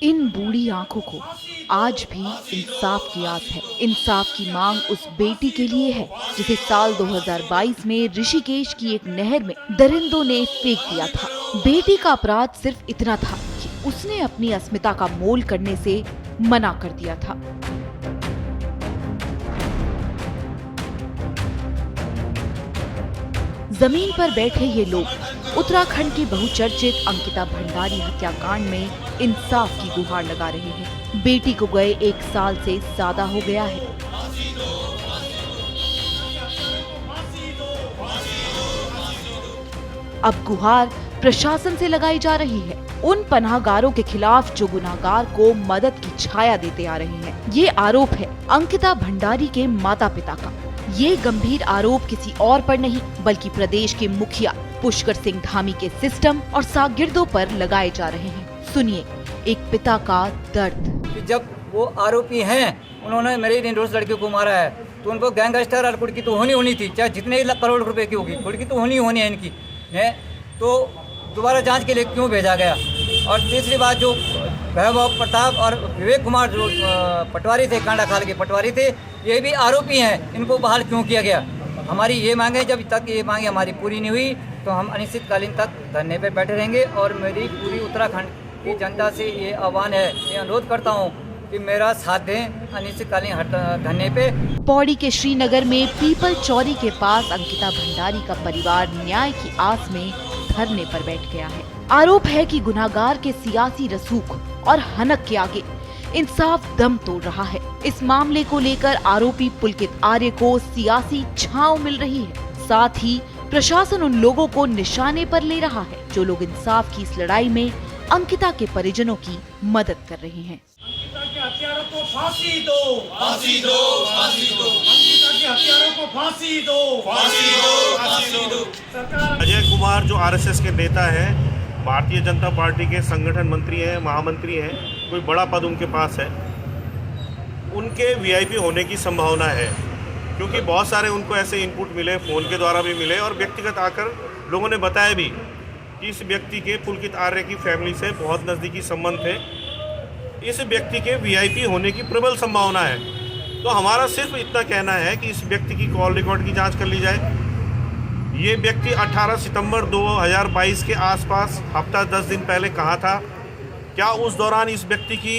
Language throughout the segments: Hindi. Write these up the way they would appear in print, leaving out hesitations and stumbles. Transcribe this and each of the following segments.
इन बूढ़ी आंखों को आज भी इंसाफ की आस है। इंसाफ की मांग उस बेटी के लिए है जिसे साल 2022 में ऋषिकेश की एक नहर में दरिंदों ने फेंक दिया था। बेटी का अपराध सिर्फ इतना था कि उसने अपनी अस्मिता का मोल करने से मना कर दिया था। जमीन पर बैठे ये लोग उत्तराखंड की बहुचर्चित अंकिता भंडारी हत्याकांड में इंसाफ की गुहार लगा रहे हैं। बेटी को गए 1 साल से ज्यादा हो गया है। अब गुहार प्रशासन से लगाई जा रही है, उन पनाहगारों के खिलाफ जो गुनाहगार को मदद की छाया देते आ रहे हैं। ये आरोप है अंकिता भंडारी के माता पिता का। ये गंभीर आरोप किसी और पर नहीं बल्कि प्रदेश के मुखिया पुष्कर सिंह धामी के सिस्टम और शागिर्दों पर लगाए जा रहे हैं। सुनिए एक पिता का दर्द। जब वो आरोपी हैं, उन्होंने मेरी निर्दोष लड़कियों को मारा है तो उनको गैंगस्टर और कुड़की तो होनी थी, चाहे जितने करोड़ रुपए की होगी, कुड़की तो होनी है इनकी है। तो दोबारा जांच के लिए क्यों भेजा गया? और तीसरी बात, जो वैभव प्रताप और विवेक कुमार जो पटवारी थे, कांडा खाल के पटवारी थे, ये भी आरोपी हैं, इनको बहाल क्यों किया गया? हमारी ये मांगे, जब तक ये मांगे हमारी पूरी नहीं हुई तो हम अनिश्चितकालीन तक धरने पे बैठे रहेंगे। और मेरी पूरी उत्तराखंड की जनता से ये आह्वान है, ये अनुरोध करता हूँ कि मेरा साथ दें अनिश्चितकालीन धरने पे। पौड़ी के श्रीनगर में पीपल चौरी के पास अंकिता भंडारी का परिवार न्याय की आस में धरने पर बैठ गया है। आरोप है कि गुनाहगार के सियासी रसूख और हनक के आगे इंसाफ दम तोड़ रहा है। इस मामले को लेकर आरोपी पुलकित आर्य को सियासी छांव मिल रही है। साथ ही प्रशासन उन लोगों को निशाने पर ले रहा है जो लोग इंसाफ की इस लड़ाई में अंकिता के परिजनों की मदद कर रहे हैं। अंकिता के हत्यारों को फांसी दो, फांसी दो, फांसी दो। अंकिता के हत्यारों को फांसी दो, फांसी दो, फांसी दो। सरकार अजय कुमार जो आरएसएस के नेता हैं, भारतीय जनता पार्टी के संगठन मंत्री हैं, महामंत्री हैं, कोई बड़ा पद उनके पास है, उनके वीआईपी होने की संभावना है। क्योंकि बहुत सारे उनको ऐसे इनपुट मिले, फ़ोन के द्वारा भी मिले और व्यक्तिगत आकर लोगों ने बताया भी कि इस व्यक्ति के पुलकित आर्य की फैमिली से बहुत नज़दीकी संबंध थे, इस व्यक्ति के वीआईपी होने की प्रबल संभावना है। तो हमारा सिर्फ इतना कहना है कि इस व्यक्ति की कॉल रिकॉर्ड की जांच कर ली जाए। ये व्यक्ति 18 सितंबर 2022 के आसपास हफ्ता 10 दिन पहले कहाँ था? क्या उस दौरान इस व्यक्ति की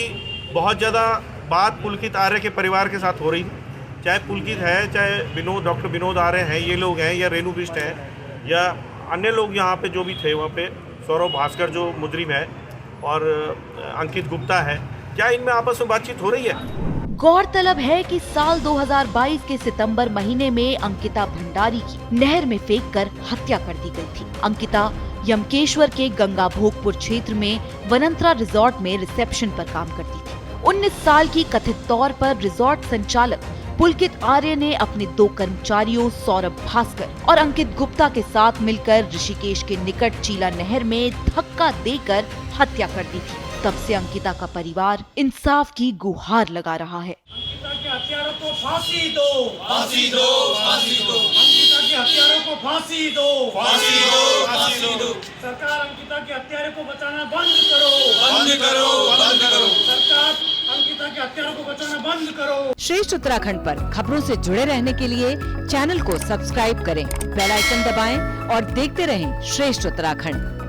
बहुत ज़्यादा बात पुलकित आर्य के परिवार के साथ हो रही थी? चाहे पुलकित है, चाहे विनोद, डॉक्टर विनोद आर्य हैं, ये लोग हैं, या रेणु बिष्ट हैं, या अन्य लोग यहाँ पे जो भी थे, वहाँ पे सौरभ भास्कर जो मुजरिम है और अंकित गुप्ता है, क्या इनमें आपस में बातचीत हो रही है? गौरतलब है कि साल 2022 के सितंबर महीने में अंकिता भंडारी की नहर में फेंककर हत्या कर दी गई थी। अंकिता यमकेश्वर के गंगा भोगपुर क्षेत्र में वनंतरा रिजॉर्ट में रिसेप्शन पर काम करती थी। 19 साल की कथित तौर पर रिजॉर्ट संचालक पुलकित आर्य ने अपने 2 कर्मचारियों सौरभ भास्कर और अंकित गुप्ता के साथ मिलकर ऋषिकेश के निकट चीला नहर में धक्का देकर हत्या कर दी थी। तब से अंकिता का परिवार इंसाफ की गुहार लगा रहा है। अंकिता के हत्यारों को फांसी दो, फांसी दो, फांसी दो। अंकिता के हत्यारों को फांसी दो, फांसी दो, फांसी दो। सरकार अंकिता के हत्यारों को बचाना बंद करो, बंद करो, बंद करो। सरकार अंकिता के हत्यारों को बचाना बंद करो। श्रेष्ठ उत्तराखंड पर खबरों से जुड़े रहने के लिए चैनल को सब्सक्राइब करें, बेल आइकन दबाएं और देखते रहें श्रेष्ठ उत्तराखंड।